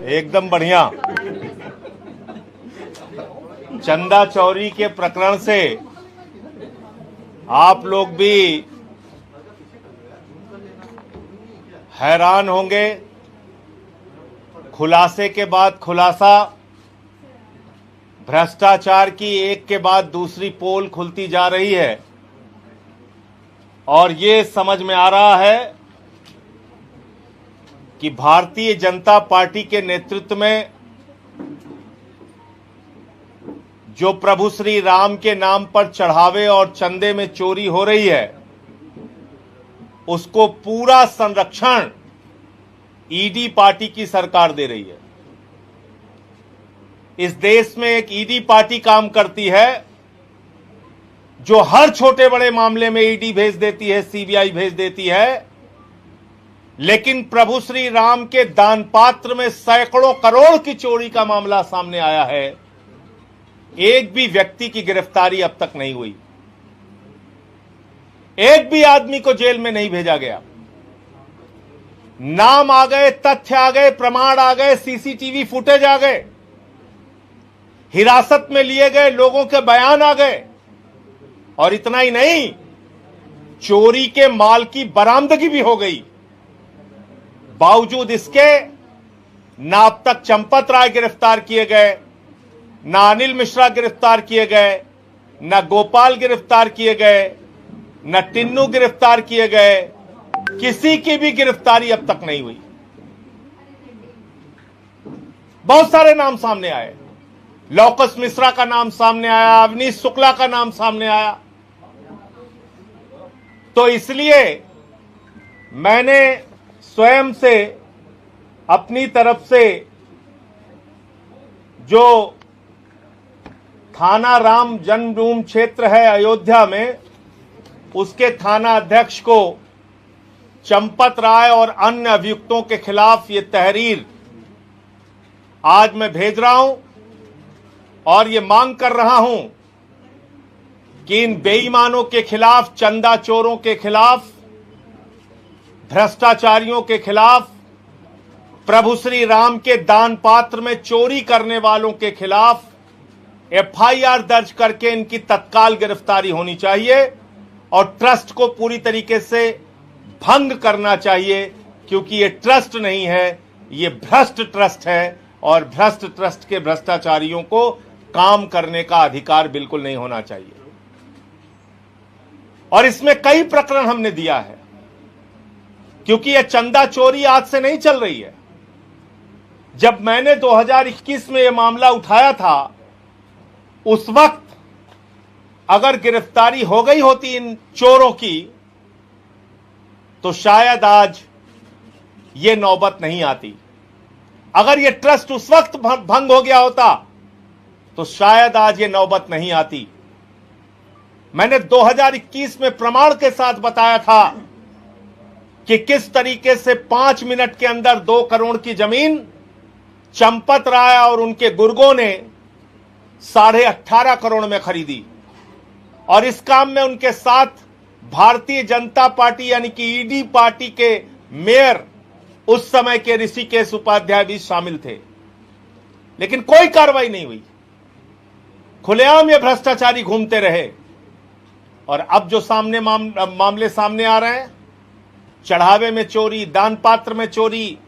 एकदम बढ़िया। चंदा चोरी के प्रकरण से आप लोग भी हैरान होंगे। खुलासे के बाद खुलासा, भ्रष्टाचार की एक के बाद दूसरी पोल खुलती जा रही है और ये समझ में आ रहा है कि भारतीय जनता पार्टी के नेतृत्व में जो प्रभु श्री राम के नाम पर चढ़ावे और चंदे में चोरी हो रही है, उसको पूरा संरक्षण ईडी पार्टी की सरकार दे रही है। इस देश में एक ईडी पार्टी काम करती है जो हर छोटे बड़े मामले में ईडी भेज देती है, सीबीआई भेज देती है, लेकिन प्रभु श्री राम के दान पात्र में सैकड़ों करोड़ की चोरी का मामला सामने आया है। एक भी व्यक्ति की गिरफ्तारी अब तक नहीं हुई, एक भी आदमी को जेल में नहीं भेजा गया। नाम आ गए, तथ्य आ गए, प्रमाण आ गए, सीसीटीवी फुटेज आ गए, हिरासत में लिए गए लोगों के बयान आ गए, और इतना ही नहीं, चोरी के माल की बरामदगी भी हो गई। बावजूद इसके ना अब तक चंपत राय गिरफ्तार किए गए, ना अनिल मिश्रा गिरफ्तार किए गए, ना गोपाल गिरफ्तार किए गए, ना टिन्नू गिरफ्तार किए गए, किसी की भी गिरफ्तारी अब तक नहीं हुई। बहुत सारे नाम सामने आए, लौकस मिश्रा का नाम सामने आया, अवनीश शुक्ला का नाम सामने आया। तो इसलिए मैंने स्वयं से अपनी तरफ से जो थाना राम जन्मभूमि क्षेत्र है अयोध्या में, उसके थाना अध्यक्ष को चंपत राय और अन्य अभियुक्तों के खिलाफ ये तहरीर आज मैं भेज रहा हूं और ये मांग कर रहा हूं कि इन बेईमानों के खिलाफ, चंदा चोरों के खिलाफ, भ्रष्टाचारियों के खिलाफ, प्रभु श्री राम के दान पात्र में चोरी करने वालों के खिलाफ एफआईआर दर्ज करके इनकी तत्काल गिरफ्तारी होनी चाहिए और ट्रस्ट को पूरी तरीके से भंग करना चाहिए, क्योंकि ये ट्रस्ट नहीं है, ये भ्रष्ट ट्रस्ट है और भ्रष्ट ट्रस्ट के भ्रष्टाचारियों को काम करने का अधिकार बिल्कुल नहीं होना चाहिए। और इसमें कई प्रकरण हमने दिया है, क्योंकि यह चंदा चोरी आज से नहीं चल रही है। जब मैंने 2021 में यह मामला उठाया था, उस वक्त अगर गिरफ्तारी हो गई होती इन चोरों की, तो शायद आज ये नौबत नहीं आती। अगर ये ट्रस्ट उस वक्त भंग हो गया होता, तो शायद आज ये नौबत नहीं आती। मैंने 2021 में प्रमाण के साथ बताया था कि किस तरीके से 5 मिनट के अंदर 2 करोड़ की जमीन चंपत राय और उनके गुर्गों ने 18.5 करोड़ में खरीदी, और इस काम में उनके साथ भारतीय जनता पार्टी यानी कि ईडी पार्टी के मेयर उस समय के ऋषिकेश उपाध्याय भी शामिल थे। लेकिन कोई कार्रवाई नहीं हुई, खुलेआम ये भ्रष्टाचारी घूमते रहे। और अब जो मामले सामने आ रहे हैं, चढ़ावे में चोरी, दान पात्र में चोरी,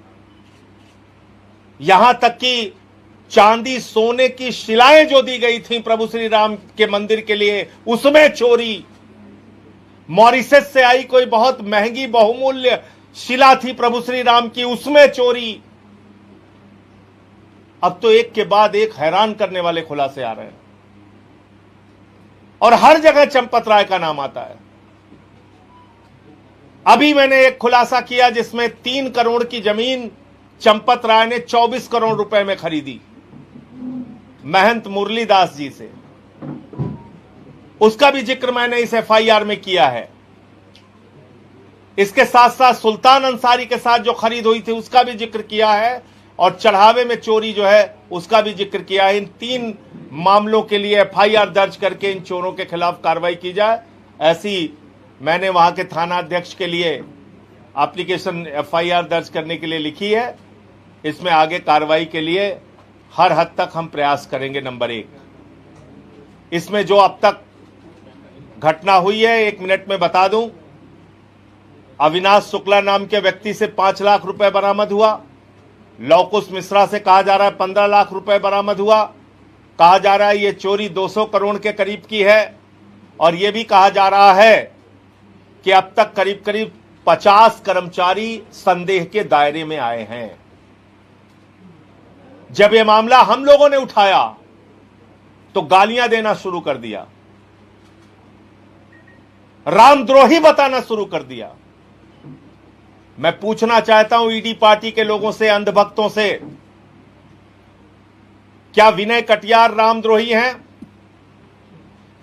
यहां तक कि चांदी सोने की शिलाएं जो दी गई थी प्रभु श्री राम के मंदिर के लिए, उसमें चोरी, मॉरिशस से आई कोई बहुत महंगी बहुमूल्य शिला थी प्रभु श्री राम की, उसमें चोरी। अब तो एक के बाद एक हैरान करने वाले खुलासे आ रहे हैं और हर जगह चंपत राय का नाम आता है। अभी मैंने एक खुलासा किया जिसमें 3 करोड़ की जमीन चंपत राय ने 24 करोड़ रुपए में खरीदी महंत मुरलीदास जी से। उसका भी जिक्र मैंने इस एफआईआर में किया है। इसके साथ साथ सुल्तान अंसारी के साथ जो खरीद हुई थी उसका भी जिक्र किया है, और चढ़ावे में चोरी जो है उसका भी जिक्र किया है। इन 3 मामलों के लिए एफआईआर दर्ज करके इन चोरों के खिलाफ कार्रवाई की जाए, ऐसी मैंने वहां के थाना अध्यक्ष के लिए एप्लीकेशन एफआईआर दर्ज करने के लिए लिखी है। इसमें आगे कार्रवाई के लिए हर हद तक हम प्रयास करेंगे। नंबर 1, इसमें जो अब तक घटना हुई है 1 मिनट में बता दूं। अविनाश शुक्ला नाम के व्यक्ति से 5 लाख रुपए बरामद हुआ। लौकुश मिश्रा से कहा जा रहा है 15 लाख रुपए बरामद हुआ। कहा जा रहा है ये चोरी 200 करोड़ के करीब की है। और यह भी कहा जा रहा है कि अब तक करीब करीब 50 कर्मचारी संदेह के दायरे में आए हैं। जब यह मामला हम लोगों ने उठाया तो गालियां देना शुरू कर दिया, रामद्रोही बताना शुरू कर दिया। मैं पूछना चाहता हूं ईडी पार्टी के लोगों से, अंधभक्तों से, क्या विनय कटियार रामद्रोही हैं?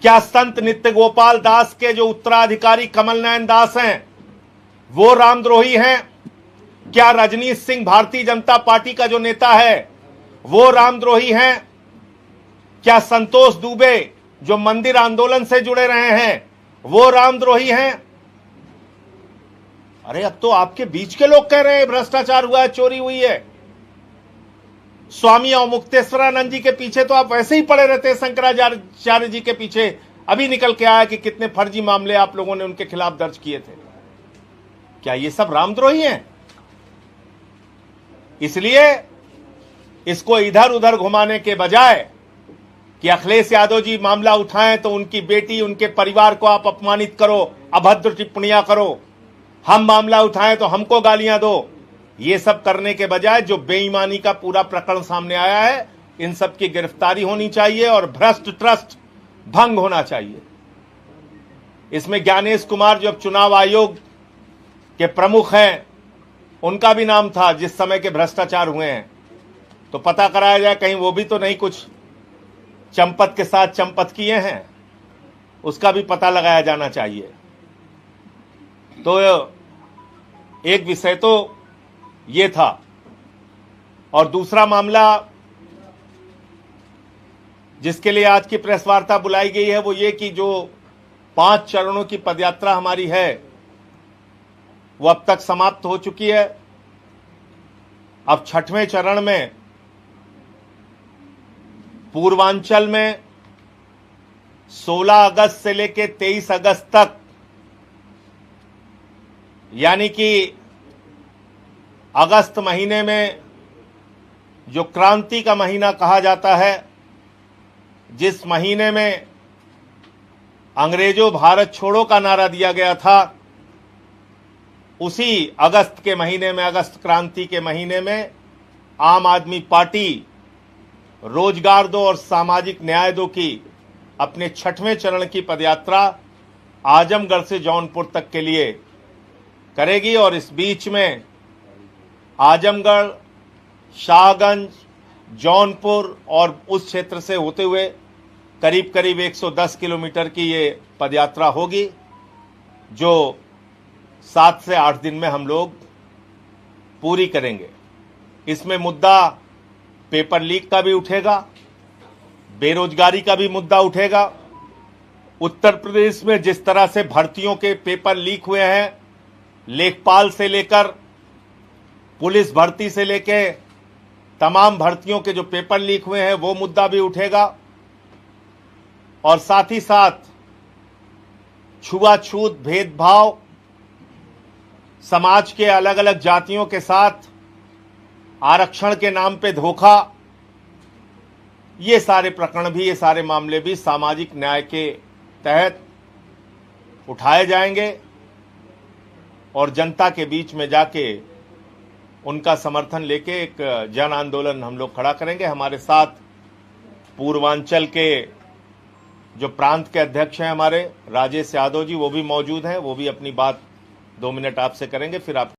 क्या संत नित्य गोपाल दास के जो उत्तराधिकारी कमल नयन दास हैं वो रामद्रोही हैं? क्या रजनीश सिंह भारतीय जनता पार्टी का जो नेता है वो रामद्रोही हैं? क्या संतोष दुबे जो मंदिर आंदोलन से जुड़े रहे हैं वो रामद्रोही हैं? अरे अब तो आपके बीच के लोग कह रहे हैं भ्रष्टाचार हुआ है, चोरी हुई है। स्वामी अवमुक्तेश्वरानंद जी के पीछे तो आप वैसे ही पड़े रहते हैं, शंकराचार्य जी के पीछे। अभी निकल के आया कि कितने फर्जी मामले आप लोगों ने उनके खिलाफ दर्ज किए थे। क्या ये सब रामद्रोही हैं? इसलिए इसको इधर उधर घुमाने के बजाय कि अखिलेश यादव जी मामला उठाएं तो उनकी बेटी, उनके परिवार को आप अपमानित करो, अभद्र टिप्पणियां करो, हम मामला उठाएं तो हमको गालियां दो, ये सब करने के बजाय जो बेईमानी का पूरा प्रकरण सामने आया है, इन सब की गिरफ्तारी होनी चाहिए और भ्रष्ट ट्रस्ट भंग होना चाहिए। इसमें ज्ञानेश कुमार जो अब चुनाव आयोग के प्रमुख हैं, उनका भी नाम था जिस समय के भ्रष्टाचार हुए हैं। तो पता कराया जाए कहीं वो भी तो नहीं कुछ चंपत के साथ चंपत किए हैं, उसका भी पता लगाया जाना चाहिए। तो एक विषय तो ये था। और दूसरा मामला जिसके लिए आज की प्रेस वार्ता बुलाई गई है वो ये कि जो 5 चरणों की पदयात्रा हमारी है वो अब तक समाप्त हो चुकी है। अब 6वें चरण में पूर्वांचल में 16 अगस्त से लेकर 23 अगस्त तक, यानी कि अगस्त महीने में जो क्रांति का महीना कहा जाता है, जिस महीने में अंग्रेजों भारत छोड़ो का नारा दिया गया था, उसी अगस्त के महीने में, अगस्त क्रांति के महीने में आम आदमी पार्टी रोजगार दो और सामाजिक न्याय दो की अपने 6वें चरण की पदयात्रा आजमगढ़ से जौनपुर तक के लिए करेगी। और इस बीच में आजमगढ़, शाहगंज, जौनपुर और उस क्षेत्र से होते हुए करीब करीब 110 किलोमीटर की ये पदयात्रा होगी, जो 7 से 8 दिन में हम लोग पूरी करेंगे। इसमें मुद्दा पेपर लीक का भी उठेगा, बेरोजगारी का भी मुद्दा उठेगा। उत्तर प्रदेश में जिस तरह से भर्तियों के पेपर लीक हुए हैं, लेखपाल से लेकर पुलिस भर्ती से लेकर तमाम भर्तियों के जो पेपर लीक हुए हैं वो मुद्दा भी उठेगा। और साथ ही साथ छुआछूत, भेदभाव, समाज के अलग अलग जातियों के साथ आरक्षण के नाम पे धोखा, ये सारे प्रकरण भी, ये सारे मामले भी सामाजिक न्याय के तहत उठाए जाएंगे और जनता के बीच में जाके उनका समर्थन लेके एक जन आंदोलन हम लोग खड़ा करेंगे। हमारे साथ पूर्वांचल के जो प्रांत के अध्यक्ष हैं हमारे राजेश यादव जी, वो भी मौजूद हैं। वो भी अपनी बात 2 मिनट आपसे करेंगे, फिर आप